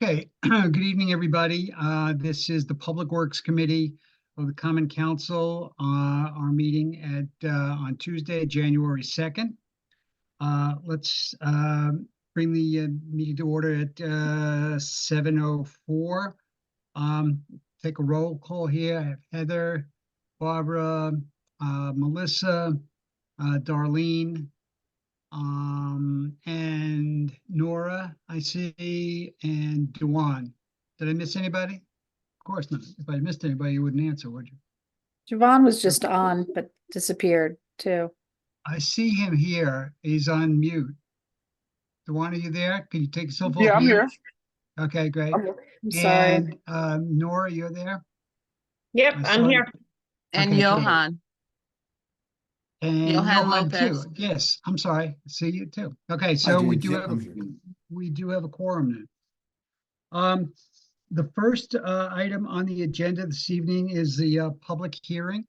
Okay, good evening, everybody. This is the Public Works Committee of the Common Council, our meeting on Tuesday, January 2nd. Let's bring the meeting to order at 7:04. Take a roll call here. I have Heather, Barbara, Melissa, Darlene, and Nora, I see, and Dewan. Did I miss anybody? Of course not. If I missed anybody, you wouldn't answer, would you? Javon was just on, but disappeared too. I see him here. He's on mute. Dewan, are you there? Can you take yourself off Yeah, I'm mute? here. Okay, great. I'm sorry. And Nora, you're there? Yep, I I'm saw here. And Okay, good. Johan. And Johan Johan Lopez. too. Yes, I'm sorry. I see you too. Okay, so we do have a quorum now. The first item on the agenda this evening is the public hearing.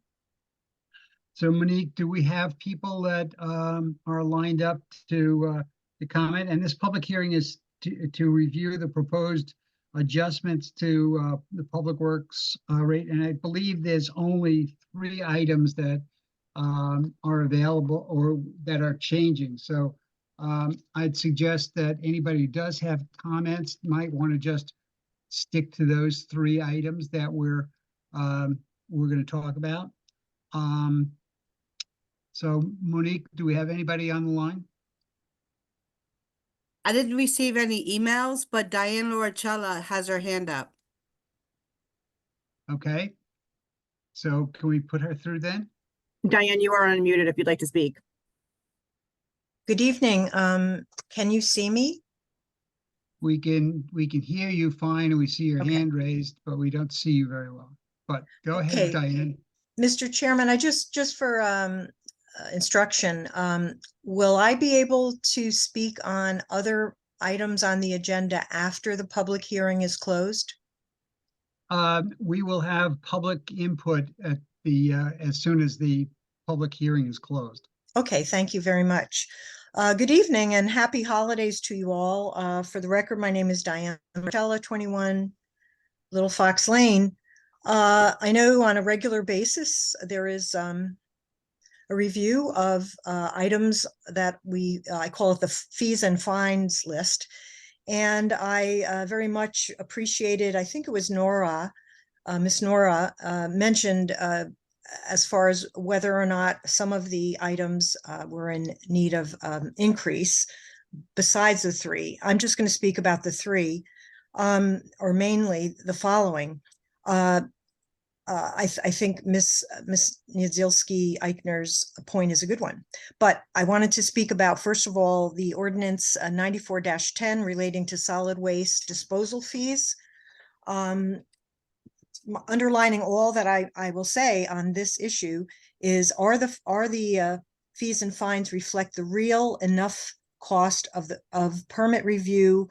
So Monique, do we have people that are lined up to comment? And this public hearing is to review the proposed adjustments to the Public Works rate. And I believe there's only 3 items that are available or that are changing. So I'd suggest that anybody who does have comments might want to just stick to those 3 items that we're going to talk about. So Monique, do we have anybody on the line? I didn't receive any emails, but Diane Loricella has her hand up. Okay. So can we put her through then? Diane, you are unmuted if you'd like to speak. Good evening. Can you see me? We can hear you fine and we see your Okay. hand raised, but we don't see you very well. But go ahead, Okay. Diane. Mr. Chairman, I just for instruction, will I be able to speak on other items on the agenda after the public hearing is closed? We will have public input at the as soon as the public hearing is closed. Okay, thank you very much. Good evening and happy holidays to you all. For the record, my name is Diane Martella, 21 Little Fox Lane. I know on a regular basis there is a review of items that I call it the fees and fines list. And I very much appreciated, I think it was Nora, Miss Nora mentioned as far as whether or not some of the items were in need of increase besides the 3. I'm just going to speak about the 3, or mainly the following. I think Miss Niedzielski-Eichner's point is a good one, but I wanted to speak about, first of all, the ordinance 94-10 relating to solid waste disposal fees. Underlining all that I will say on this issue is, are the fees and fines reflect the real enough cost of permit review,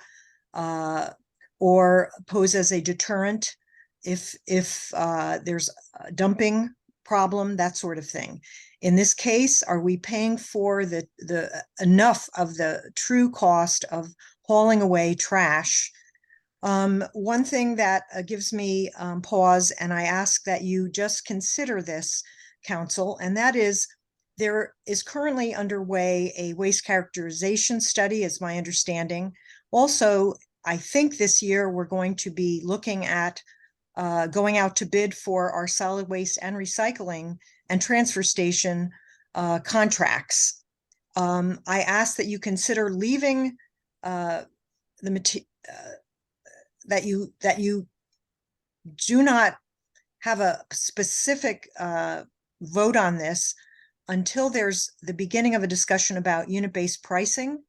or pose as a deterrent if there's a dumping problem, that sort of thing. In this case, are we paying for the enough of the true cost of hauling away trash? One thing that gives me pause, and I ask that you just consider this, Council, and that is, there is currently underway a waste characterization study, is my understanding. Also, I think this year we're going to be looking at going out to bid for our solid waste and recycling and transfer station contracts. I ask that you consider leaving that you do not have a specific vote on this until there's the beginning of a discussion about unit-based pricing,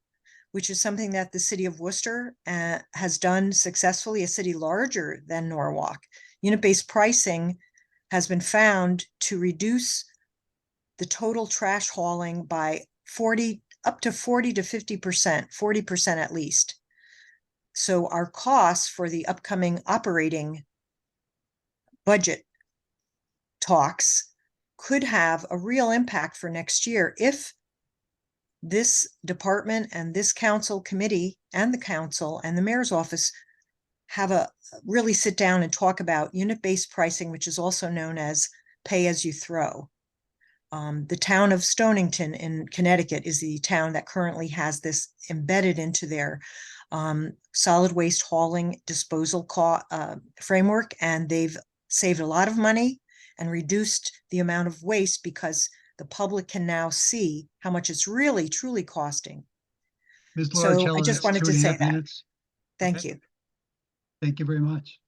which is something that the city of Worcester has done successfully, a city larger than Norwalk. Unit-based pricing has been found to reduce the total trash hauling by up to 40 to 50%, 40% at least. So our costs for the upcoming operating budget talks could have a real impact for next year if this department and this council committee and the council and the mayor's office have a really sit down and talk about unit-based pricing, which is also known as pay as you throw. The town of Stonington in Connecticut is the town that currently has this embedded into their solid waste hauling disposal framework, and they've saved a lot of money and reduced the amount of waste because the public can now see how much it's really truly costing. Ms. So I Lauricella, just that's wanted to 2.5 say that. minutes. Thank Okay. you. Thank you very much.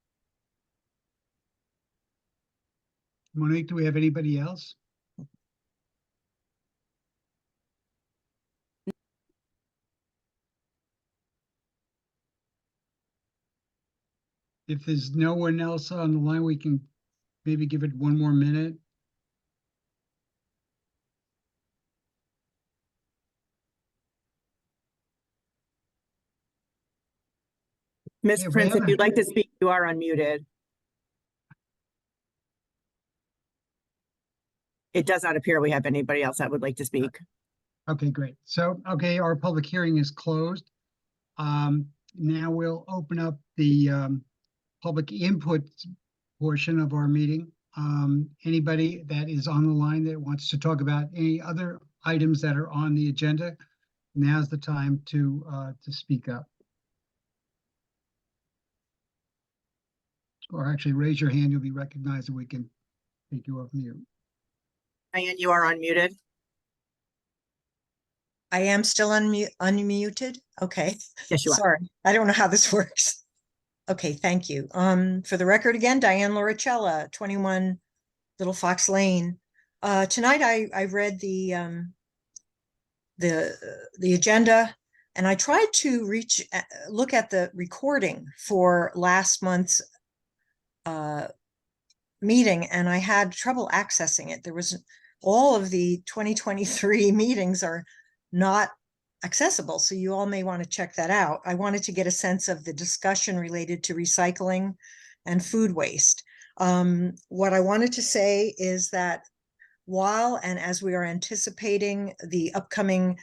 Monique, do we have anybody else? If there's no one else on the line, we can maybe give it 1 more minute. Ms. Yeah, we Prince, if haven't- you'd like to speak, you are unmuted. It does not appear we have anybody else that would like to speak. Okay, great. So, okay, our public hearing is closed. Now we'll open up the public input portion of our meeting. Anybody that is on the line that wants to talk about any other items that are on the agenda, now's the time to speak up. Or actually raise your hand, you'll be recognized and we can take you off mute. Diane, you are unmuted. I am still unmuted. Okay. Yes, you are. Sorry, I don't know how this works. Okay, thank you. For the record again, Diane Lauricella, 21 Little Fox Lane. Tonight I read the agenda, and I tried to look at the recording for last month's meeting, and I had trouble accessing it. There was all of the 2023 meetings are not accessible, so you all may want to check that out. I wanted to get a sense of the discussion related to recycling and food waste. What I wanted to say is that while and as we are anticipating the upcoming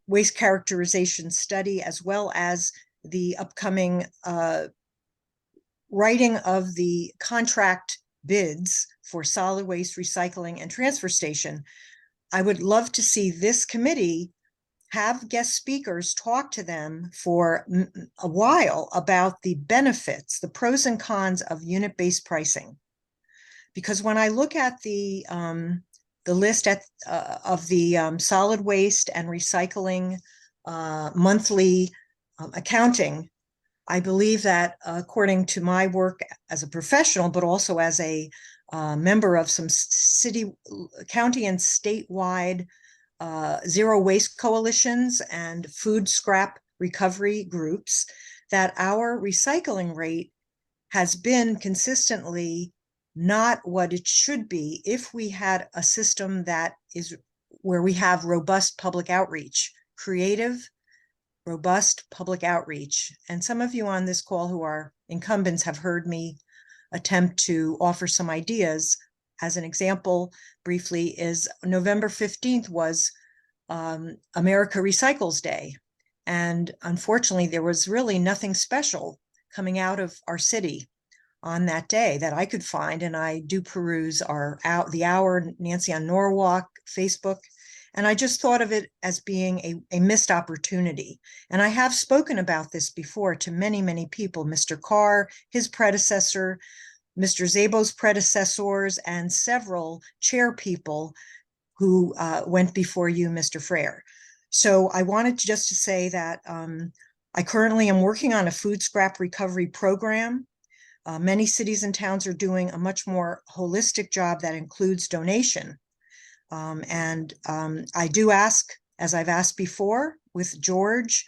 waste characterization study, as well as the upcoming writing of the contract bids for solid waste recycling and transfer station, I would love to see this committee have guest speakers talk to them for a while about the benefits, the pros and cons of unit-based pricing. Because when I look at the list of the solid waste and recycling monthly accounting, I believe that according to my work as a professional, but also as a member of some city, county, and statewide zero waste coalitions and food scrap recovery groups, that our recycling rate has been consistently not what it should be if we had a system that is where we have robust public outreach, creative, robust public outreach. And some of you on this call who are incumbents have heard me attempt to offer some ideas. As an example, briefly, is November 15th was America Recycles Day. And unfortunately, there was really nothing special coming out of our city on that day that I could find. And I do peruse the Hour, Nancy on Norwalk, Facebook. And I just thought of it as being a missed opportunity. And I have spoken about this before to many, many people, Mr. Carr, his predecessor, Mr. Szabo's predecessors, and several chair people who went before you, Mr. Frere. So I wanted just to say that I currently am working on a food scrap recovery program. Many cities and towns are doing a much more holistic job that includes donation. I do ask, as I've asked before, with George,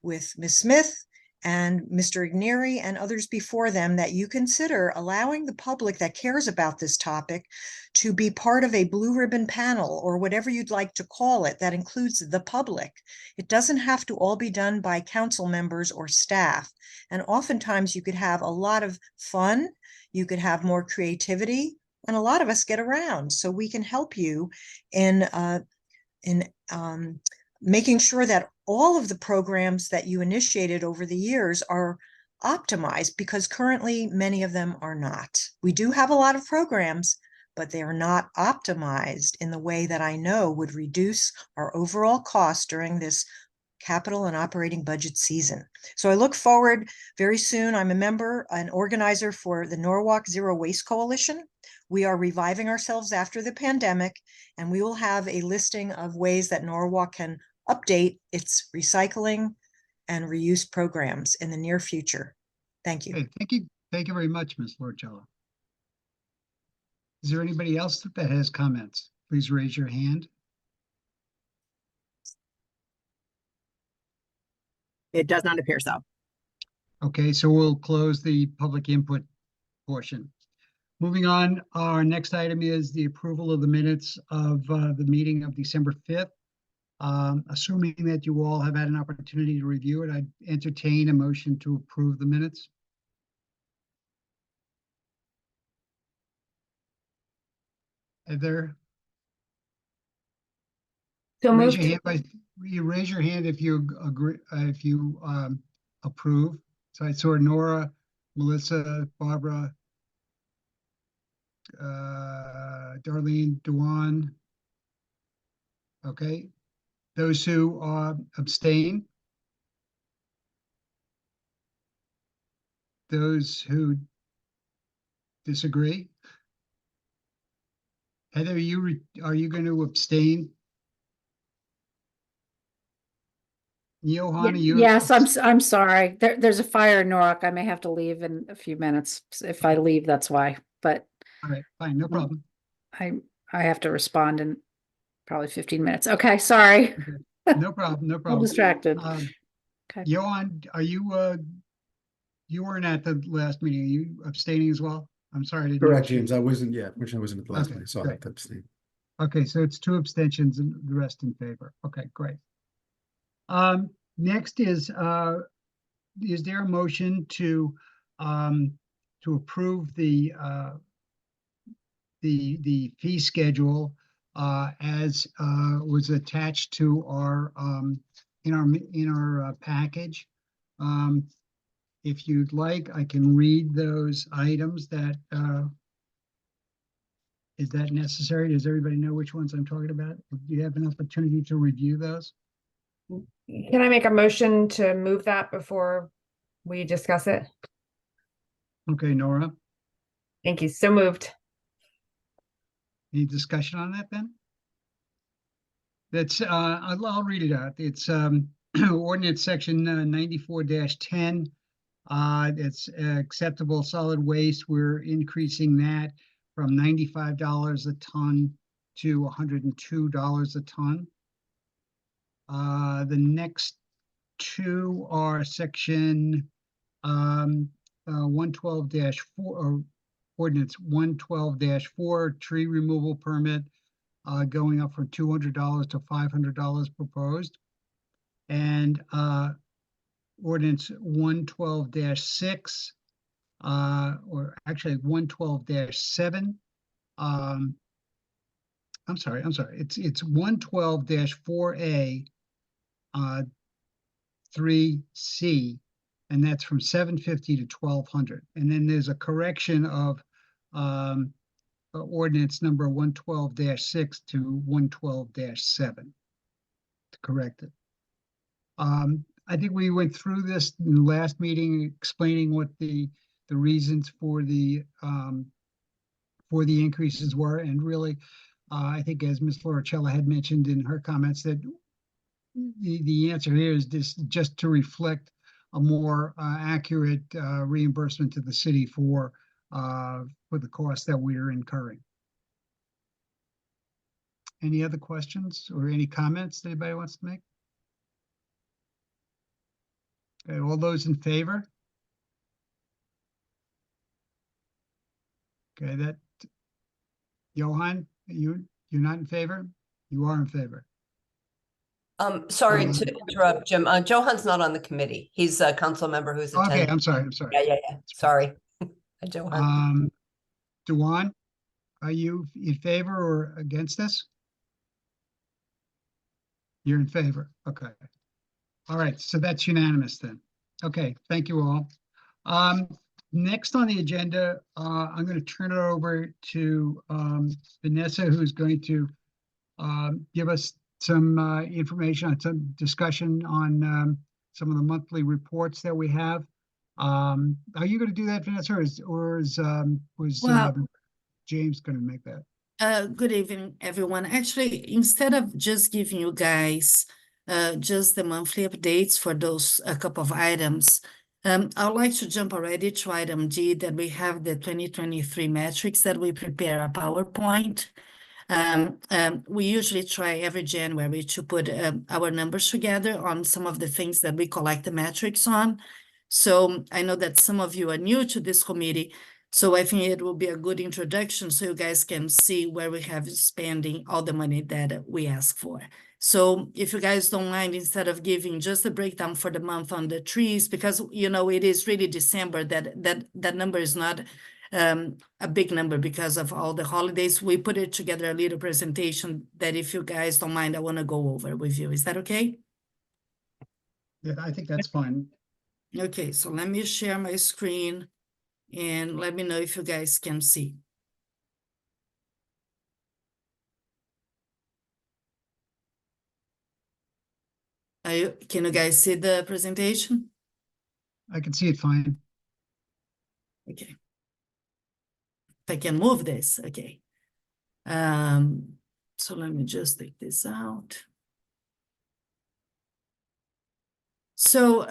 with Ms. Smith, and Mr. Igneri and others before them, that you consider allowing the public that cares about this topic to be part of a blue ribbon panel, or whatever you'd like to call it, that includes the public. It doesn't have to all be done by council members or staff. And oftentimes you could have a lot of fun, you could have more creativity, and a lot of us get around. So we can help you in making sure that all of the programs that you initiated over the years are optimized because currently many of them are not. We do have a lot of programs, but they are not optimized in the way that I know would reduce our overall cost during this capital and operating budget season. So I look forward very soon. I'm a member, an organizer for the Norwalk Zero Waste Coalition. We are reviving ourselves after the pandemic, and we will have a listing of ways that Norwalk can update its recycling and reuse programs in the near future. Thank you. Okay, thank you. Thank you very much, Ms. Lorcello. Is there anybody else that has comments? Please raise your hand. It does not appear so. Okay, so we'll close the public input portion. Moving on, our next item is the approval of the minutes of the meeting of December 5th. Assuming that you all have had an opportunity to review it, I'd entertain a motion to approve the minutes. Heather, So raise your moved. hand you raise your hand if you agree, if you approve. So I saw Nora, Melissa, Barbara, Darlene, Duan. Okay, those who abstain. Those who disagree. Heather, are you going to abstain? Johan, are you? Yes, I'm sorry. There's a fire in Norwalk. I may have to leave in a few minutes. If I leave, that's why, but All right, fine, no problem. I have to respond in probably 15 minutes. Okay, sorry. No problem, no I'm problem. distracted. Okay. Johan, are you, you weren't at the last meeting. Are you abstaining as well? I'm sorry. I didn't Correct, understand. James. I wasn't, which I wasn't at the last Okay, meeting, so I great. have to abstain. Okay, so it's 2 abstentions and the rest in favor. Okay, great. Next is there a motion to approve the fee schedule as was attached to our in our package? If you'd like, I can read those items that is that necessary? Does everybody know which ones I'm talking about? Do you have an opportunity to review those? Can I make a motion to move that before we discuss it? Okay, Nora, Thank you. So moved. any discussion on that then? That's, I'll read it out. It's ordinance section 94-10. It's acceptable solid waste. We're increasing that from $95 a ton to $102 a ton. The next two are section 112-4 or ordinance 112-4 tree removal permit going up from $200 to $500 proposed. And ordinance 112-6 or actually 112-7. I'm sorry. It's 112-4A 3C, and that's from $750 to $1,200. And then there's a correction of ordinance number 112-6 to 112-7 to correct it. I think we went through this in the last meeting, explaining what the reasons for the increases were, and really, I think as Ms. Floricella had mentioned in her comments, that the answer here is just to reflect a more accurate reimbursement to the city for the costs that we are incurring. Any other questions or any comments that anybody wants to make? Okay, all those in favor? Okay, that Johan, you're not in favor? You are in favor. Sorry to interrupt, Jim. Johan's not on the committee. He's a council member who's attending. Okay, I'm sorry. Yeah. Sorry. Johan. Duan, are you in favor or against this? You're in favor. Okay. All right, so that's unanimous then. Okay, thank you all. Next on the agenda, I'm going to turn it over to Vanessa, who's going to give us some information on some discussion on some of the monthly reports that we have. Are you going to do that, Vanessa, was Well- James going to make that? Good evening, everyone. Actually, instead of just giving you guys just the monthly updates for those a couple of items, I would like to jump already to item D, that we have the 2023 metrics that we prepare a PowerPoint. We usually try every January to put our numbers together on some of the things that we collect the metrics on. So I know that some of you are new to this committee, so I think it will be a good introduction so you guys can see where we have spending all the money that we ask for. So if you guys don't mind, instead of giving just a breakdown for the month on the trees, because you know it is really December, that number is not a big number because of all the holidays. We put it together a little presentation that if you guys don't mind, I want to go over with you. Is that okay? Yeah, I think that's fine. Okay, so let me share my screen and let me know if you guys can see. Can you guys see the presentation? I can see it fine. Okay. If I can move this, okay. So let me just take this out. So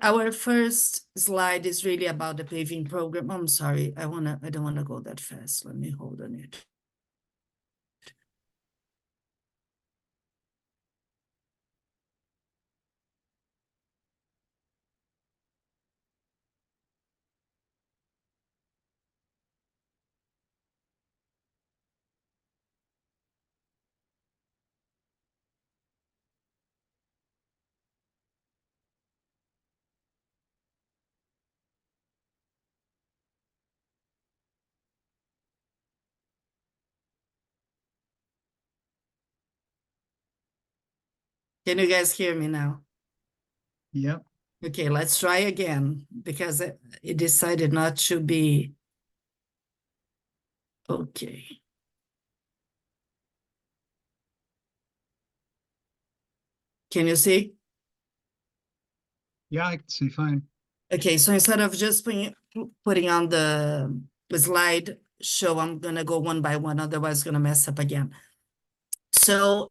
our first slide is really about the paving program. I'm sorry, I don't wanna go that fast. Let me hold on it. Can you guys hear me now? Yep. Okay, let's try again because it decided not to be. Okay. Can you see? Yeah, I can see fine. Okay, so instead of just putting on the slide show, I'm gonna go one by one, otherwise gonna mess up again. So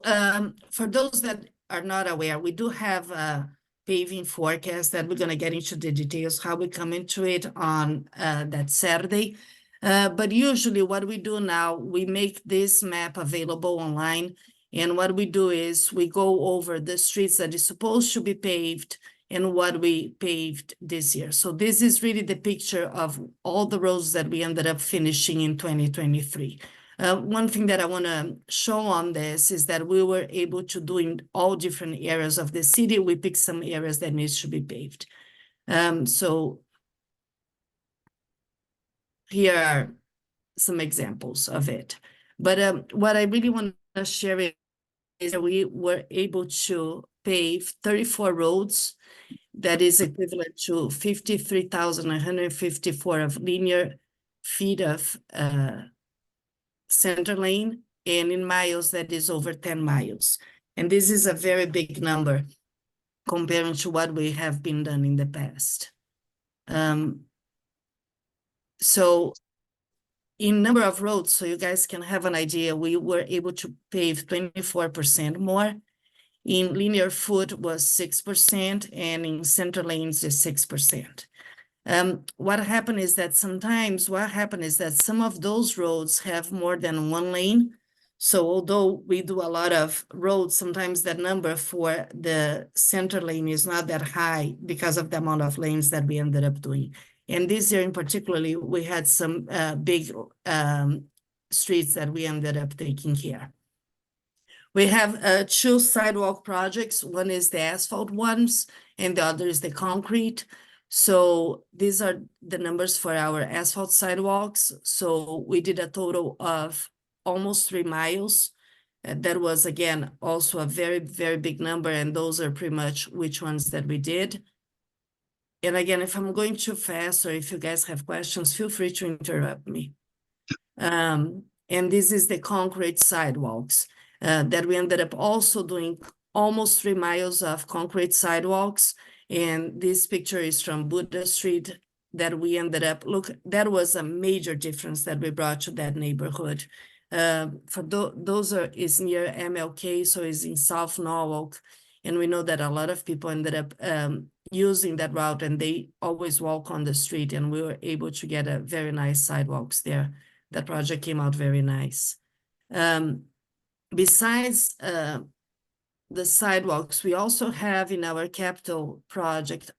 for those that are not aware, we do have a paving forecast that we're gonna get into the details, how we come into it on that Saturday. But usually what we do now, we make this map available online. And what we do is we go over the streets that is supposed to be paved and what we paved this year. So this is really the picture of all the roads that we ended up finishing in 2023. One thing that I want to show on this is that we were able to do in all different areas of the city. We picked some areas that needs to be paved. So here are some examples of it. But what I really want to share is that we were able to pave 34 roads. That is equivalent to 53,154 of linear feet of center lane, and in miles, that is over 10 miles. And this is a very big number compared to what we have been done in the past. So in number of roads, so you guys can have an idea, we were able to pave 24% more. In linear foot was 6%, and in center lanes is 6%. What happened is that some of those roads have more than one lane. So although we do a lot of roads, sometimes that number for the center lane is not that high because of the amount of lanes that we ended up doing. And this year in particularly, we had some big streets that we ended up taking care. We have 2 sidewalk projects. One is the asphalt ones, and the other is the concrete. So these are the numbers for our asphalt sidewalks. So we did a total of almost 3 miles. That was, again, also a very, very big number, and those are pretty much which ones that we did. and again, if I'm going too fast or if you guys have questions, feel free to interrupt me. And this is the concrete sidewalks that we ended up also doing almost 3 miles of concrete sidewalks. And this picture is from Buddha Street that we ended up, look, that was a major difference that we brought to that neighborhood. Those is near MLK, so it's in South Norwalk. And we know that a lot of people ended up using that route, and they always walk on the street, and we were able to get a very nice sidewalks there. That project came out very nice. Besides the sidewalks, we also have in our capital project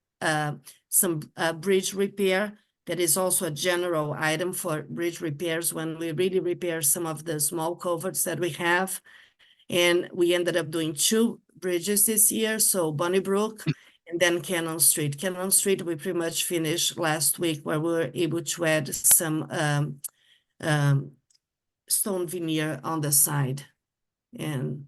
some bridge repair. That is also a general item for bridge repairs when we really repair some of the small culverts that we have. And we ended up doing 2 bridges this year, so Bonnybrook and then Cannon Street. Cannon Street, we pretty much finished last week, where we were able to add some stone veneer on the side. And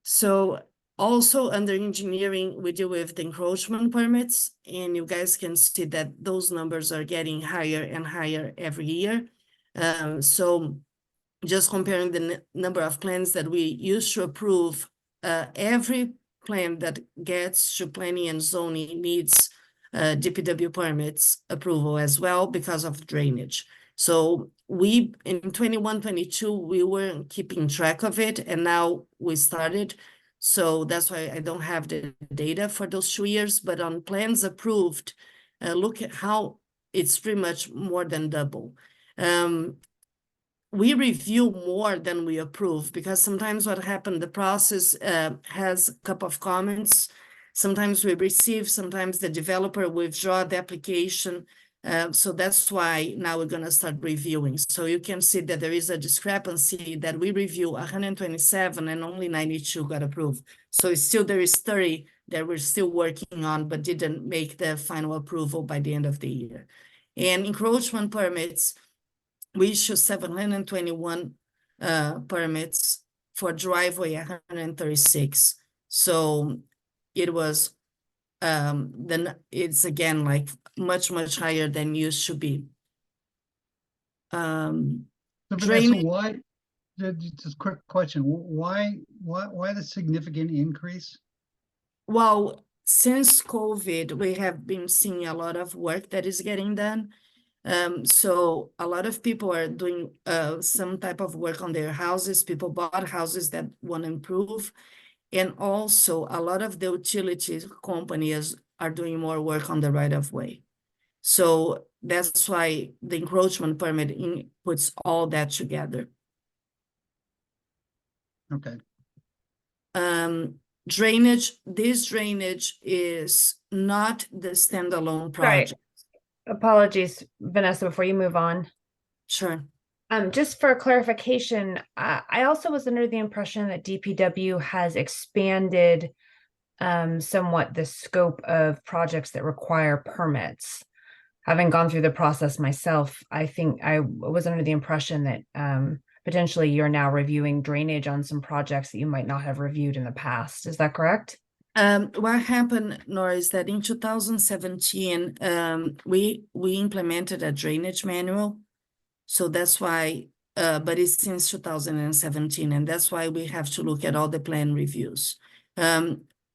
so also under engineering, we deal with the encroachment permits, and you guys can see that those numbers are getting higher and higher every year. So just comparing the number of plans that we used to approve, every plan that gets to planning and zoning needs DPW permits approval as well because of drainage. So we, in 21-22, we weren't keeping track of it, and now we started. So that's why I don't have the data for those 2 years, but on plans approved, look at how it's pretty much more than double. We review more than we approve, because sometimes what happened, the process has a couple of comments. Sometimes we receive, sometimes the developer withdraw the application. So that's why now we're going to start reviewing. So you can see that there is a discrepancy that we review 127 and only 92 got approved. So it's still, there is 30 that we're still working on, but didn't make the final approval by the end of the year. And encroachment permits, we issue 721 permits, for driveway 136. So it was, then it's again like much higher than used to be. So Vanessa, Drainage- why, just a quick question, why the significant increase? Well, since COVID, we have been seeing a lot of work that is getting done. So a lot of people are doing some type of work on their houses. People bought houses that want to improve. And also a lot of the utility companies are doing more work on the right of way. So that's why the encroachment permit puts all that together. Okay, Drainage, this drainage is not the standalone Sorry. project. Apologies, Vanessa, before you move on. Sure. Just for clarification, I also was under the impression that DPW has expanded somewhat the scope of projects that require permits. Having gone through the process myself, I think I was under the impression that potentially you're now reviewing drainage on some projects that you might not have reviewed in the past. Is that correct? What happened, Nora, is that in 2017, we implemented a drainage manual. So that's why, but it's since 2017, and that's why we have to look at all the plan reviews.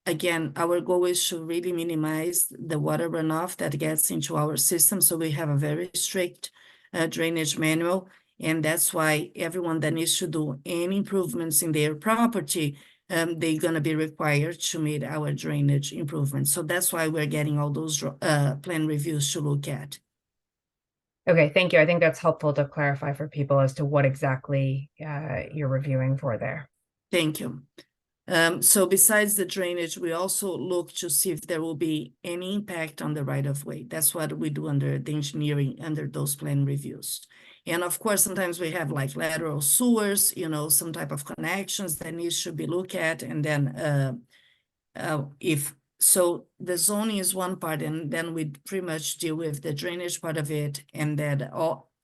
Again, our goal is to really minimize the water runoff that gets into our system. So we have a very strict drainage manual, and that's why everyone that needs to do any improvements in their property, they're going to be required to meet our drainage improvements. So that's why we're getting all those plan reviews to look at. Okay, thank you. I think that's helpful to clarify for people as to what exactly you're reviewing for there. Thank you. So besides the drainage, we also look to see if there will be any impact on the right-of-way. That's what we do under the engineering, under those plan reviews. And of course, sometimes we have like lateral sewers, you know, some type of connections that needs to be looked at. And then so the zoning is one part, and then we pretty much deal with the drainage part of it, and then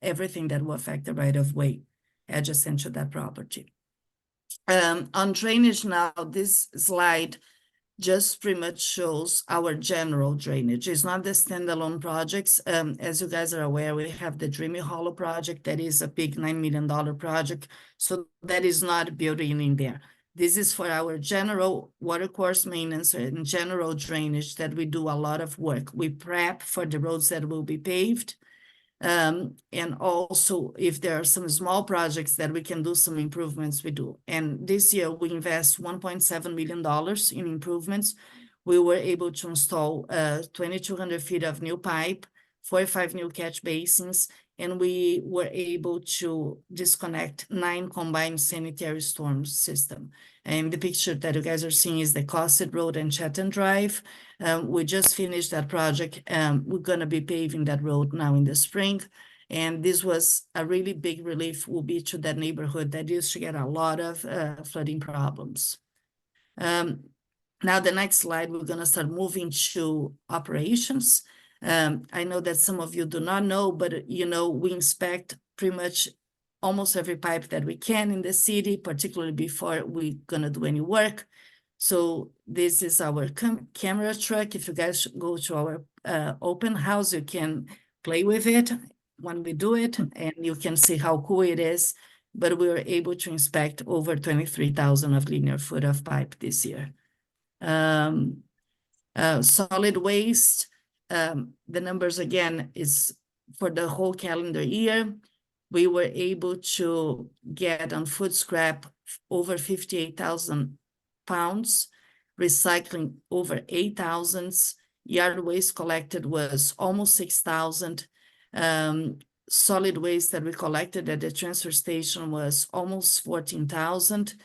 everything that will affect the right-of-way adjacent to that property. On drainage now, this slide just pretty much shows our general drainage. It's not the standalone projects. As you guys are aware, we have the Dreamy Hollow project that is a big $9 million project. So that is not built in there. This is for our general water course maintenance and general drainage that we do a lot of work. We prep for the roads that will be paved. And also if there are some small projects that we can do some improvements, we do. And this year we invest $1.7 million in improvements. We were able to install 2,200 feet of new pipe, 45 new catch basins, and we were able to disconnect 9 combined sanitary storm system. And the picture that you guys are seeing is the Cosset Road and Chatham Drive. We just finished that project. We're gonna be paving that road now in the spring. And this was a really big relief will be to that neighborhood that used to get a lot of flooding problems. Now the next slide, we're gonna start moving to operations. I know that some of you do not know, but you know, we inspect pretty much almost every pipe that we can in the city, particularly before we're gonna do any work. So this is our camera truck. If you guys go to our open house, you can play with it when we do it, and you can see how cool it is. But we were able to inspect over 23,000 of linear foot of pipe this year. Solid waste, the numbers again is for the whole calendar year. We were able to get on food scrap over 58,000 pounds, recycling over 8,000, yard waste collected was almost 6,000. Solid waste that we collected at the transfer station was almost 14,000.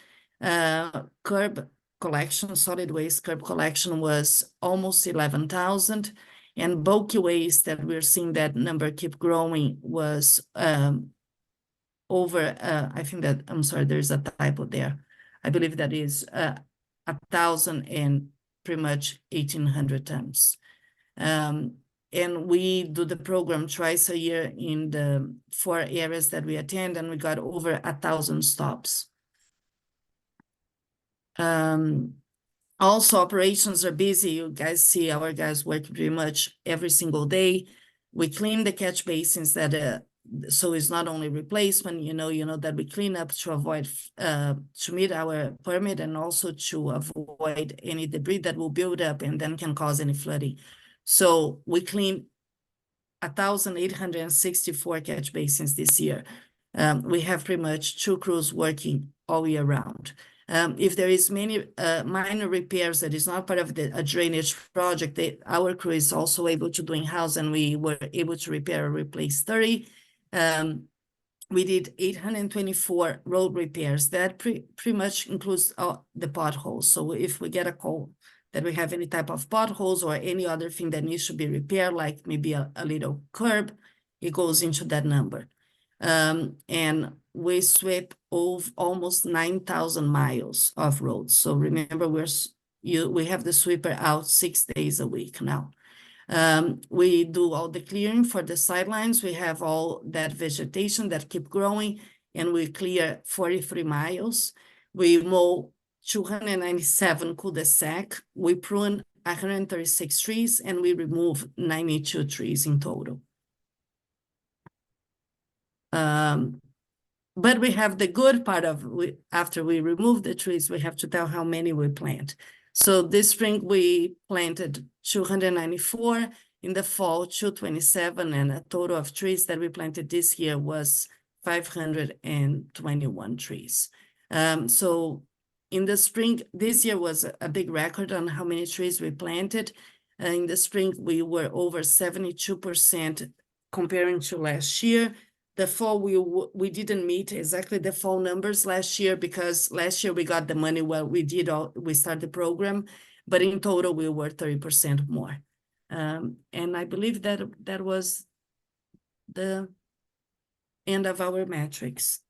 Curb collection, solid waste curb collection was almost 11,000. And bulky waste that we're seeing that number keep growing was over, I think that, I'm sorry, there's a typo there. I believe that is 1,000 and pretty much 1,800 tons. And we do the program twice a year in the 4 areas that we attend, and we got over 1,000 stops. Also, operations are busy. You guys see our guys work pretty much every single day. We clean the catch basins that so it's not only replacement, you know that we clean up to avoid to meet our permit, and also to avoid any debris that will build up and then can cause any flooding. So we clean 1,864 catch basins this year. We have pretty much 2 crews working all year round. If there is many minor repairs that is not part of a drainage project, our crew is also able to do in-house, and we were able to repair or replace 30. We did 824 road repairs. That pretty much includes the potholes. So if we get a call that we have any type of potholes or any other thing that needs to be repaired, like maybe a little curb, it goes into that number. And we sweep over almost 9,000 miles of roads. So remember, we have the sweeper out 6 days a week now. We do all the clearing for the sidelines. We have all that vegetation that keep growing, and we clear 43 miles. We mow 297 cul-de-sac. We prune 136 trees, and we remove 92 trees in total. But we have the good part of, after we remove the trees, we have to tell how many we plant. So this spring we planted 294, in the fall 227, and a total of trees that we planted this year was 521 trees. So in the spring, this year was a big record on how many trees we planted. In the spring, we were over 72% comparing to last year. The fall, we didn't meet exactly the fall numbers last year, because last year we got the money while we started the program, but in total we were 30% more. And I believe that that was the end of our metrics.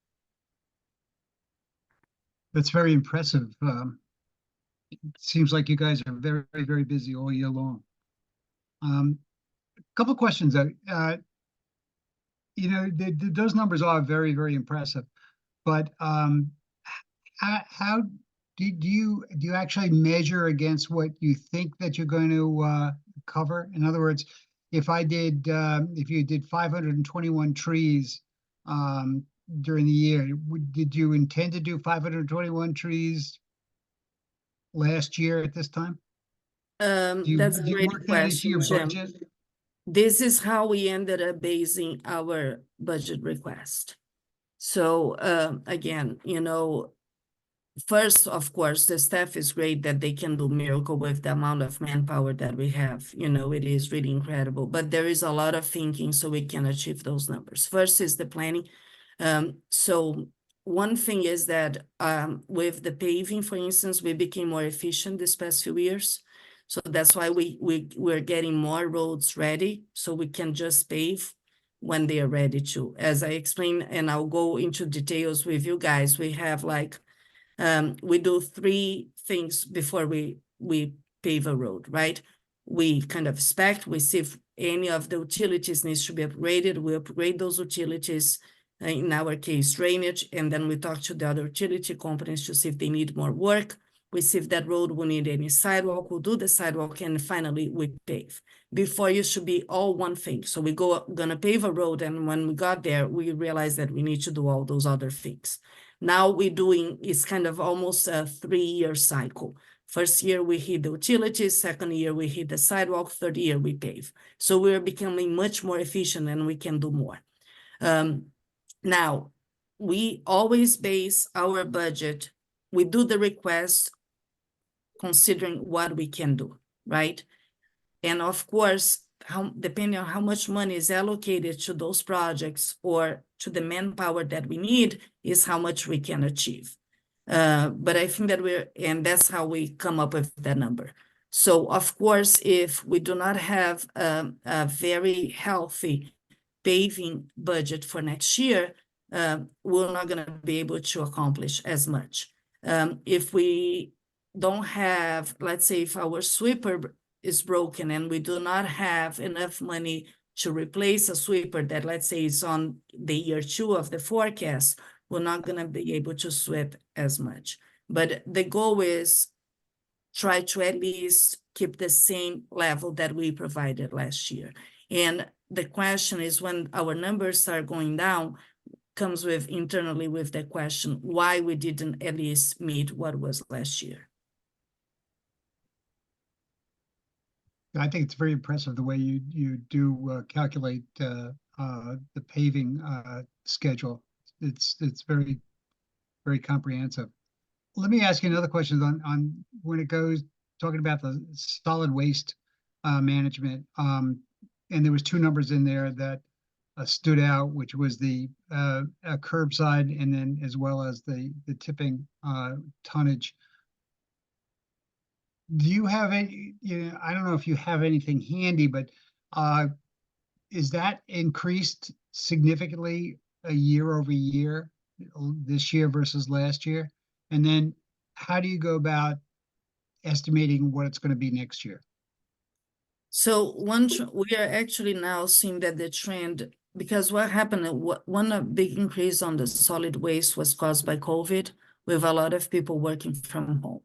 That's very impressive. It seems like you guys are very, very busy all year long. A couple of questions. You know, those numbers are very, very impressive, but how do you actually measure against what you think that you're going to cover? In other words, if you did 521 trees during the year, did you intend to do 521 trees last year at this time? That's a Do you great work that into question, your Jim. budget? This is how we ended up basing our budget request. So again, first, of course, the staff is great that they can do miracle with the amount of manpower that we have. It is really incredible, but there is a lot of thinking so we can achieve those numbers. First is the planning. So one thing is that with the paving, for instance, we became more efficient this past few years. So that's why we're getting more roads ready so we can just pave when they are ready to. As I explained, and I'll go into details with you guys, we have we do 3 things before we pave a road, right? We kind of inspect, we see if any of the utilities needs to be upgraded, we upgrade those utilities, in our case, drainage, and then we talk to the other utility companies to see if they need more work. We see if that road will need any sidewalk, we'll do the sidewalk, and finally we pave. Before it should be all one thing. So we gonna pave a road, and when we got there, we realized that we need to do all those other things. Now it's kind of almost a 3-year cycle. First year we hit the utilities, second year we hit the sidewalk, third year we pave. So we're becoming much more efficient and we can do more. Now, we always base our budget, we do the request considering what we can do, right? And of course, depending on how much money is allocated to those projects or to the manpower that we need is how much we can achieve. But I think that and that's how we come up with that number. So of course, if we do not have a very healthy paving budget for next year, we're not going to be able to accomplish as much. If we don't have, let's say if our sweeper is broken and we do not have enough money to replace a sweeper that, let's say, is on the year 2 of the forecast, we're not going to be able to sweep as much. But the goal is try to at least keep the same level that we provided last year. And the question is, when our numbers start going down, comes with internally with the question why we didn't at least meet what was last year. I think it's very impressive the way you do calculate the paving schedule. It's very, very comprehensive. Let me ask you another question on when it goes talking about the solid waste management. And there was 2 numbers in there that stood out, which was the curbside and then as well as the tipping tonnage. Do you have any, I don't know if you have anything handy, but is that increased significantly year over year, this year versus last year? And then how do you go about estimating what it's going to be next year? So we are actually now seeing that the trend, because what happened, one big increase on the solid waste was caused by COVID, with a lot of people working from home.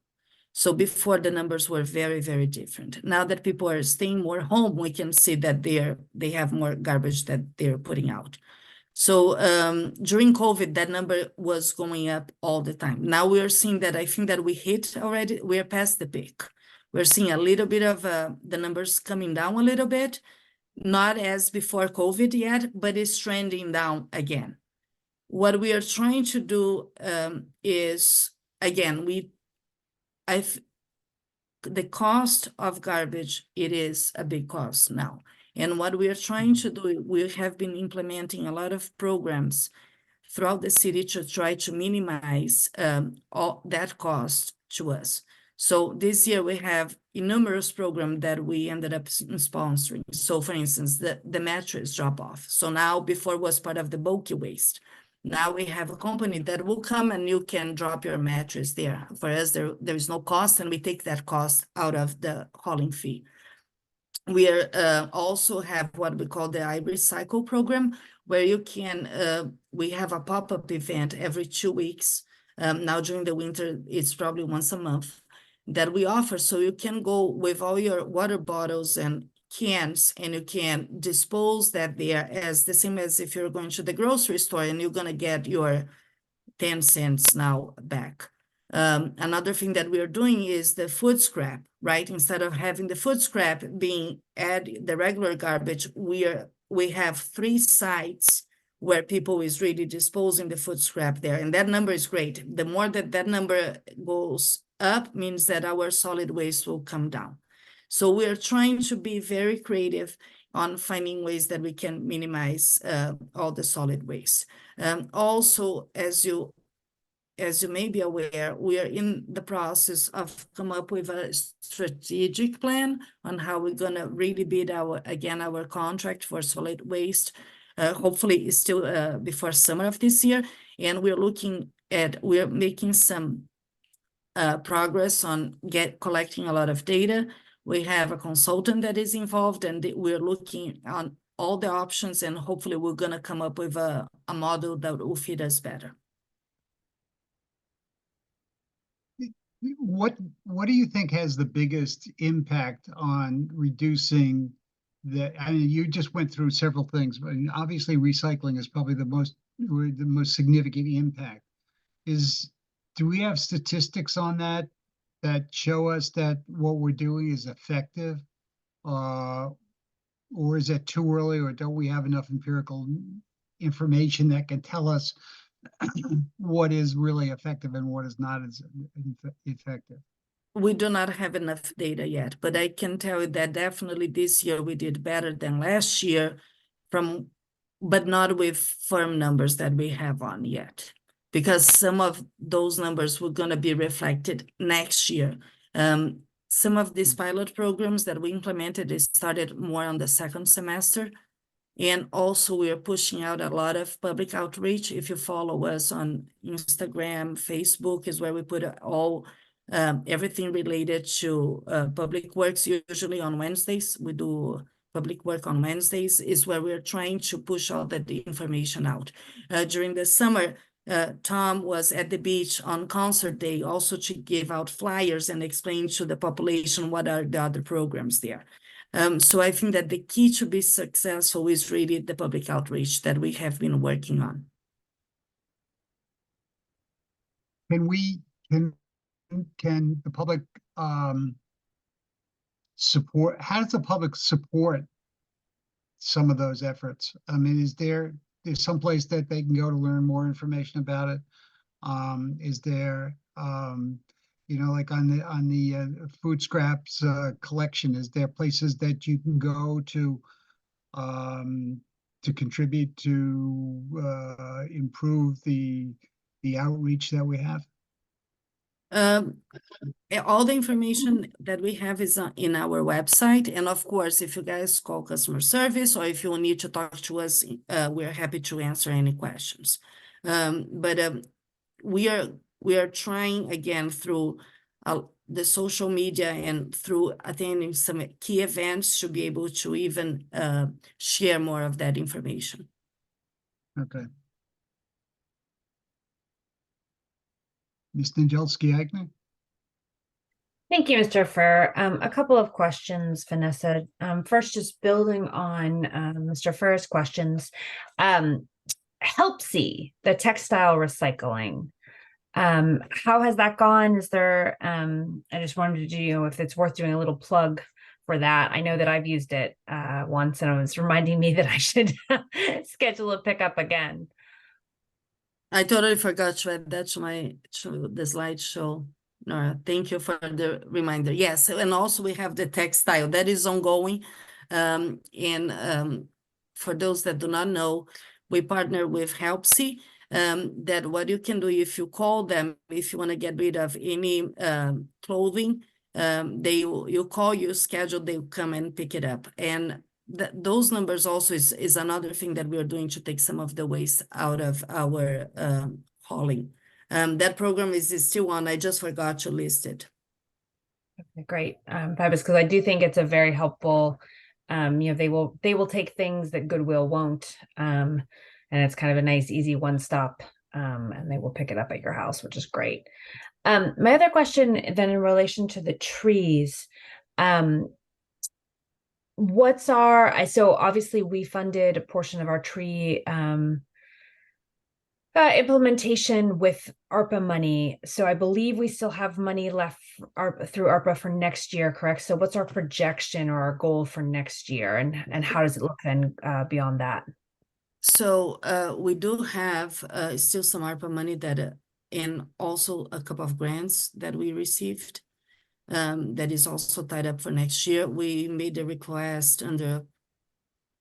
So before the numbers were very, very different. Now that people are staying more home, we can see that they have more garbage that they're putting out. So during COVID, that number was going up all the time. Now we are seeing that I think that we hit already, we're past the peak. We're seeing a little bit of the numbers coming down a little bit, not as before COVID yet, but it's trending down again. What we are trying to do is, again, the cost of garbage, it is a big cost now. And what we are trying to do, we have been implementing a lot of programs throughout the city to try to minimize all that cost to us. So this year we have a numerous programs that we ended up sponsoring. So for instance, the mattress drop off. So now before was part of the bulky waste. Now we have a company that will come and you can drop your mattress there. For us, there is no cost and we take that cost out of the hauling fee. We are also have what we call the iRecycle program, where you can, we have a pop-up event every 2 weeks Now during the winter, it's probably once a month that we offer. So you can go with all your water bottles and cans and you can dispose that there as the same as if you're going to the grocery store and you're going to get your 10 cents now back. Another thing that we are doing is the food scrap, right? Instead of having the food scrap being the regular garbage, we have 3 sites where people is really disposing the food scrap there. And that number is great. The more that number goes up means that our solid waste will come down. So we are trying to be very creative on finding ways that we can minimize all the solid waste. Also, as you may be aware, we are in the process of come up with a strategic plan on how we're gonna really bid our contract for solid waste. Hopefully it's still before summer of this year. And we're making some progress on collecting a lot of data. We have a consultant that is involved and we're looking on all the options and hopefully we're gonna come up with a model that will fit us better. What do you think has the biggest impact on reducing I mean, you just went through several things, but obviously recycling is probably the most significant impact. Do we have statistics on that show us that what we're doing is effective? Or is it too early, or don't we have enough empirical information that can tell us what is really effective and what is not as effective? We do not have enough data yet, but I can tell you that definitely this year we did better than last year but not with firm numbers that we have on yet, because some of those numbers were going to be reflected next year. Some of these pilot programs that we implemented, they started more on the second semester. And also we are pushing out a lot of public outreach. If you follow us on Instagram, Facebook is where we put all everything related to public works. Usually on Wednesdays, we do public work on Wednesdays is where we're trying to push all that information out. During the summer, Tom was at the beach on concert day also to give out flyers and explain to the population what are the other programs there. So I think that the key to be successful is really the public outreach that we have been working on. Can the public support? How does the public support some of those efforts? I mean, there's some place that they can go to learn more information about it? Is there, like on the food scraps collection, is there places that you can go to contribute to improve the outreach that we have? All the information that we have is in our website. And of course, if you guys call customer service or if you need to talk to us, we're happy to answer any questions. But we are trying again through the social media and through attending some key events to be able to even share more of that information. Okay. Ms. Njelski-Eichner? Thank you, Mr. Furr. A couple of questions, Vanessa. First, just building on Mr. Furr's questions. HelpSee, the textile recycling, how has that gone? Is there, I just wanted to do, if it's worth doing a little plug for that. I know that I've used it once and it was reminding me that I should schedule a pickup again. I totally forgot to add that to the slideshow. Nora, thank you for the reminder. Yes, and also we have the textile that is ongoing. For those that do not know, we partner with HelpSee. That what you can do if you call them, if you want to get rid of any clothing, you call, you schedule, they come and pick it up. And those numbers also is another thing that we are doing to take some of the waste out of our hauling. That program is still on. I just forgot to list it. Okay, great, fabulous, because I do think it's a very helpful. They will take things that Goodwill won't, and it's kind of a nice, easy one-stop and they will pick it up at your house, which is great. My other question then in relation to the trees, so obviously we funded a portion of our tree implementation with ARPA money. So I believe we still have money left through ARPA for next year, correct? So what's our projection or our goal for next year, and how does it look then beyond that? So we do have still some ARPA money that, and also a couple of grants that we received that is also tied up for next year. We made a request under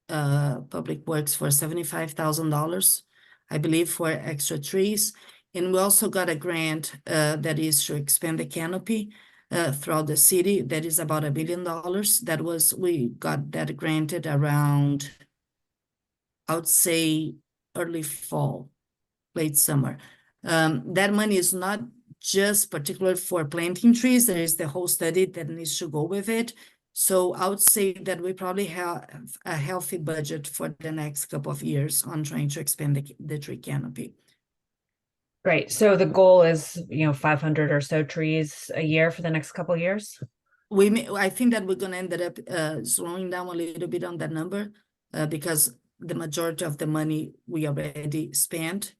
Public Works for $75,000, I believe, for extra trees. And we also got a grant that is to expand the canopy throughout the city. That is about $1 billion. We got that granted around, I would say, early fall, late summer. That money is not just particular for planting trees. There is the whole study that needs to go with it. So I would say that we probably have a healthy budget for the next couple of years on trying to expand the tree canopy. Great. So the goal is, 500 or so trees a year for the next couple of years? I think that we're going to end up slowing down a little bit on that number because the majority of the money we already spent.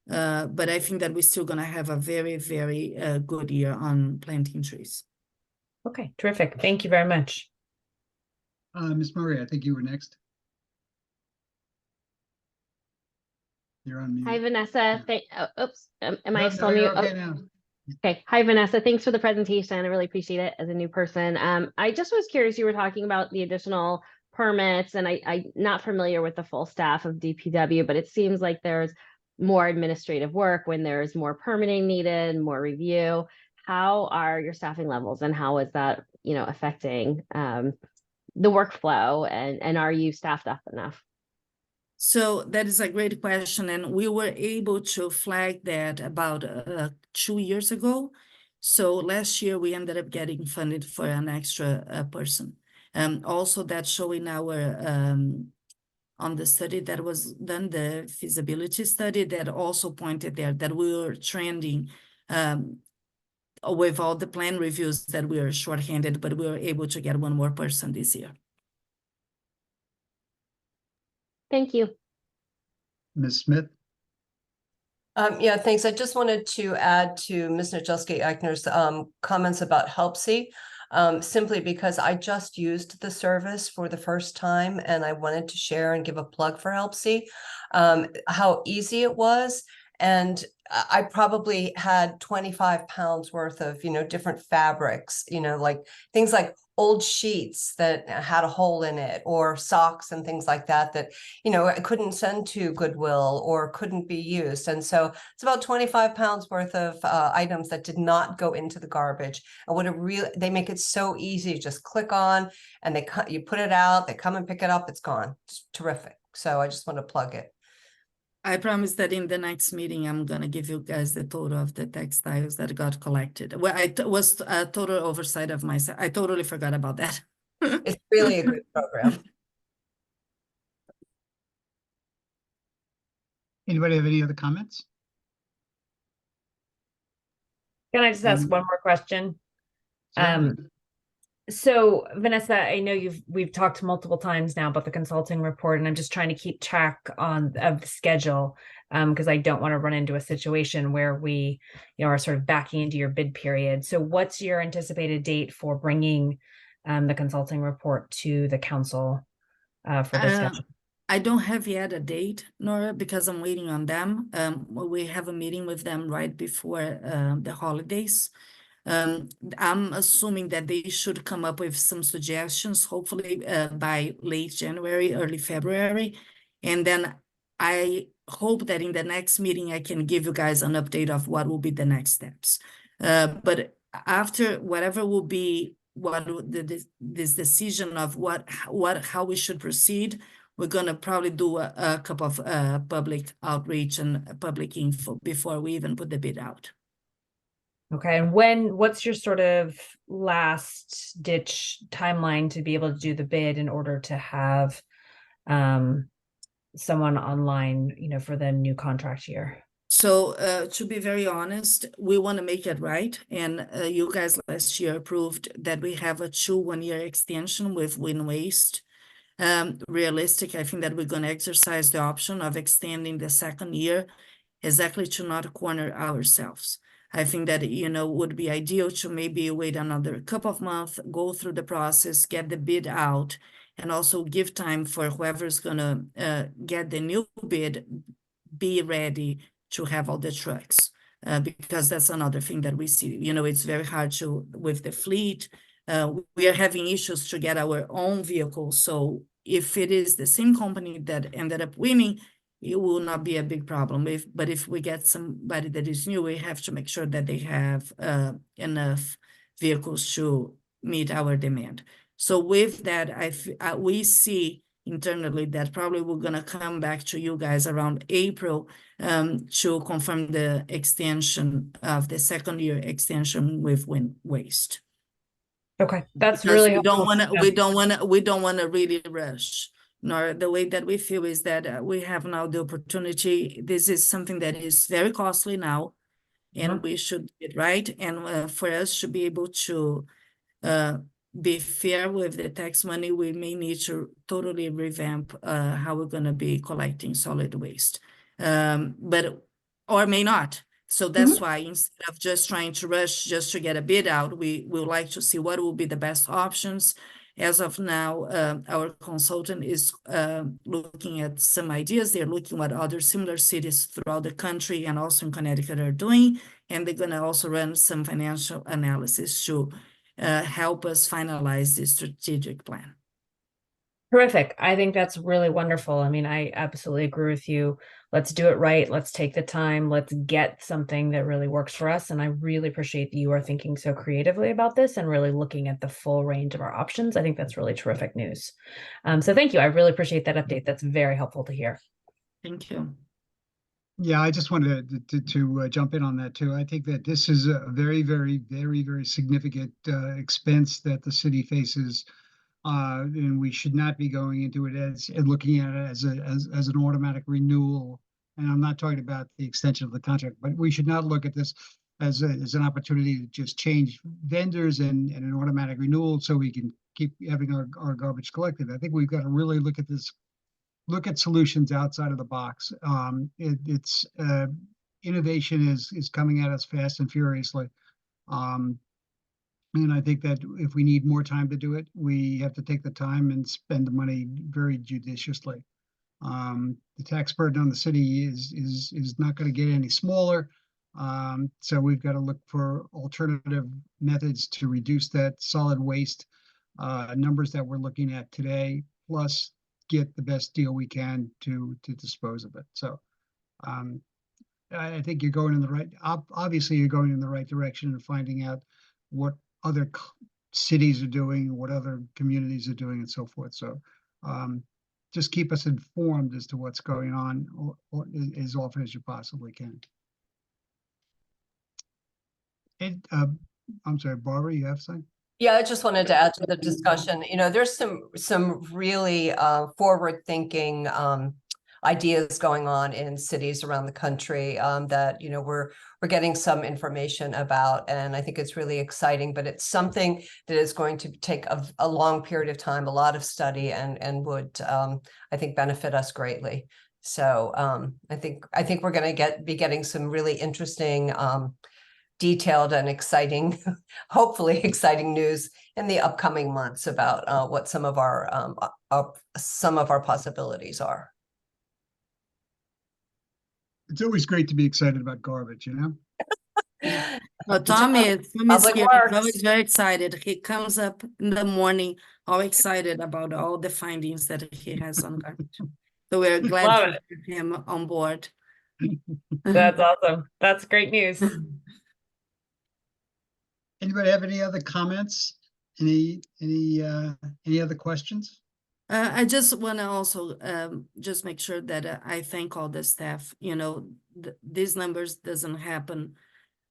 But I think that we're still going to have a very, very good year on planting trees. Okay, terrific. Thank you very much. Ms. Murray, I think you were next. You're on mute. Hi, Vanessa. Oops. Am I No, still on you're mute? okay now. Okay. Hi, Vanessa. Thanks for the presentation. I really appreciate it as a new person. I just was curious, you were talking about the additional permits, and I'm not familiar with the full staff of DPW, but it seems like there's more administrative work when there's more permitting needed, more review. How are your staffing levels, and how is that, affecting the workflow, and are you staffed up enough? So that is a great question, and we were able to flag that about 2 years ago. So last year we ended up getting funded for an extra person. Also that's showing our on the study that was done, the feasibility study that also pointed there that we were trending with all the plan reviews that we were shorthanded, but we were able to get one more person this year. Thank you. Ms. Smith? Yeah, thanks. I just wanted to add to Ms. Najewski-Eichner's comments about Helpsy, simply because I just used the service for the first time and I wanted to share and give a plug for Helpsy, how easy it was. And I probably had 25 pounds worth of, different fabrics, like things like old sheets that had a hole in it, or socks and things like that, I couldn't send to Goodwill or couldn't be used. And so it's about 25 pounds worth of items that did not go into the garbage. And they make it so easy. Just click on and you put it out, they come and pick it up, it's gone. It's terrific. So I just want to plug it. I promise that in the next meeting, I'm going to give you guys the total of the textiles that got collected. Well, it was a total oversight of myself. I totally forgot about that. It's really a good program. Anybody have any other comments? Can I just ask one more question? Sure. So Vanessa, I know we've talked multiple times now about the consulting report, and I'm just trying to keep track of the schedule because I don't want to run into a situation where we, are sort of backing into your bid period. So what's your anticipated date for bringing the consulting report to the council for discussion? I don't have yet a date, Nora, because I'm waiting on them. We have a meeting with them right before the holidays. I'm assuming that they should come up with some suggestions, hopefully by late January, early February. And then I hope that in the next meeting, I can give you guys an update of what will be the next steps. But after whatever will be this decision of how we should proceed, we're going to probably do a couple of public outreach and public info before we even put the bid out. Okay, and what's your sort of last ditch timeline to be able to do the bid in order to have someone online, for the new contract year? So to be very honest, we want to make it right. And you guys last year approved that we have a 2 one-year extension with Wind Waste. Realistic, I think that we're going to exercise the option of extending the second year exactly to not corner ourselves. I think that, would be ideal to maybe wait another couple of months, go through the process, get the bid out, and also give time for whoever's going to get the new bid, be ready to have all the trucks. Because that's another thing that we see, it's very hard to, with the fleet, we are having issues to get our own vehicles. So if it is the same company that ended up winning, it will not be a big problem. But if we get somebody that is new, we have to make sure that they have enough vehicles to meet our demand. So with that, we see internally that probably we're going to come back to you guys around April to confirm the extension of the second year extension with Wind Waste. Okay, that's Because really we don't helpful. we don't want to really rush. Nor the way that we feel is that we have now the opportunity. This is something that is very costly now, and we should get it right. And for us to be able to be fair with the tax money, we may need to totally revamp how we're going to be collecting solid waste, or may not. So that's why instead of just trying to rush just to get a bid out, we would like to see what will be the best options. As of now, our consultant is looking at some ideas. They're looking at other similar cities throughout the country and also in Connecticut are doing, and they're going to also run some financial analysis to help us finalize the strategic plan. Terrific. I think that's really wonderful. I mean, I absolutely agree with you. Let's do it right. Let's take the time. Let's get something that really works for us. And I really appreciate that you are thinking so creatively about this and really looking at the full range of our options. I think that's really terrific news. So thank you. I really appreciate that update. That's very helpful to hear. Thank you. Yeah, I just wanted to jump in on that too. I think that this is a very, very, very, very significant expense that the city faces. And we should not be going into it as looking at it as an automatic renewal. And I'm not talking about the extension of the contract, but we should not look at this as an opportunity to just change vendors and an automatic renewal so we can keep having our garbage collected. I think we've got to really look at this, look at solutions outside of the box. It's innovation is coming at us fast and furiously. And I think that if we need more time to do it, we have to take the time and spend the money very judiciously. The tax burden on the city is not going to get any smaller. So we've got to look for alternative methods to reduce that solid waste numbers that we're looking at today, plus get the best deal we can to dispose of it. So I think you're going in the right, obviously you're going in the right direction and finding out what other cities are doing, what other communities are doing, and so forth. So just keep us informed as to what's going on or as often as you possibly can. And I'm sorry, Barbara, you have something? Yeah, I just wanted to add to the discussion. There's some really forward-thinking ideas going on in cities around the country that we're getting some information about, and I think it's really exciting. But it's something that is going to take a long period of time, a lot of study, and would I think benefit us greatly. So I think we're going to be getting some really interesting, detailed and exciting, hopefully exciting news in the upcoming months about what some of our possibilities are. It's always great to be excited about garbage, you know? Tommy is Public here. Works. He's always very excited. He comes up in the morning, all excited about all the findings that he has on garbage. So we're glad Love to it. have him on board. That's awesome. That's great news. Anybody have any other comments? Any other questions? I just want to also just make sure that I thank all the staff. These numbers doesn't happen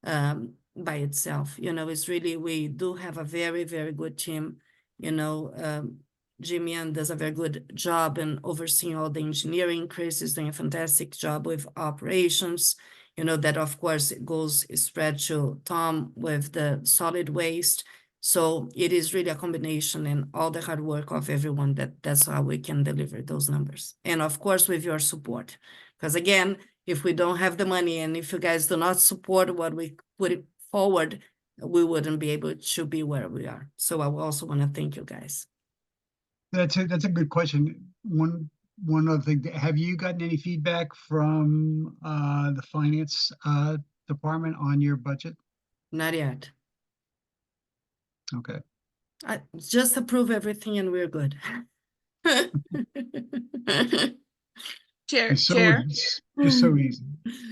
by itself. It's really, we do have a very, very good team. Jimmy Ann does a very good job in overseeing all the engineering. Chris is doing a fantastic job with operations. You know, that of course it goes spread to Tom with the solid waste. So it is really a combination and all the hard work of everyone that's how we can deliver those numbers. And of course, with your support, because again, if we don't have the money and if you guys do not support what we put it forward, we wouldn't be able to be where we are. So I also want to thank you guys. That's a good question. One other thing, have you gotten any feedback from the finance department on your budget? Not yet. Okay. I just approve everything and we're good. Chair, It's so, Chair. it's so easy.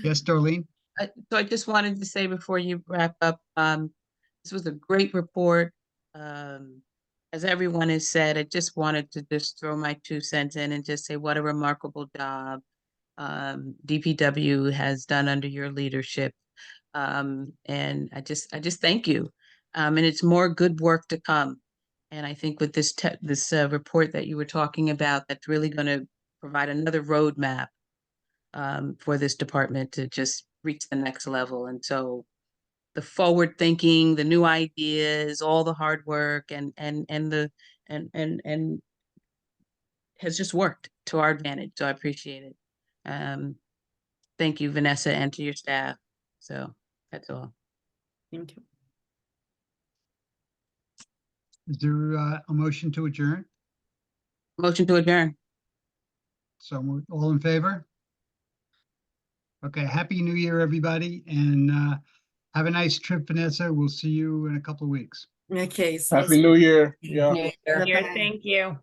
Yes, Darlene? So I just wanted to say before you wrap up, this was a great report. As everyone has said, I just wanted to just throw my 2 cents in and just say what a remarkable job DPW has done under your leadership. And I just thank you. And it's more good work to come. And I think with this report that you were talking about, that's really going to provide another roadmap for this department to just reach the next level. And so the forward thinking, the new ideas, all the hard work and has just worked to our advantage. So I appreciate it. Thank you, Vanessa, and to your staff. So that's all. Thank you. Is there a motion to adjourn? Motion to adjourn. So all in favor? Okay, Happy New Year, everybody, and have a nice trip, Vanessa. We'll see you in a couple of weeks. Okay. sounds Happy New Year. Yeah. New Year. Here, thank you.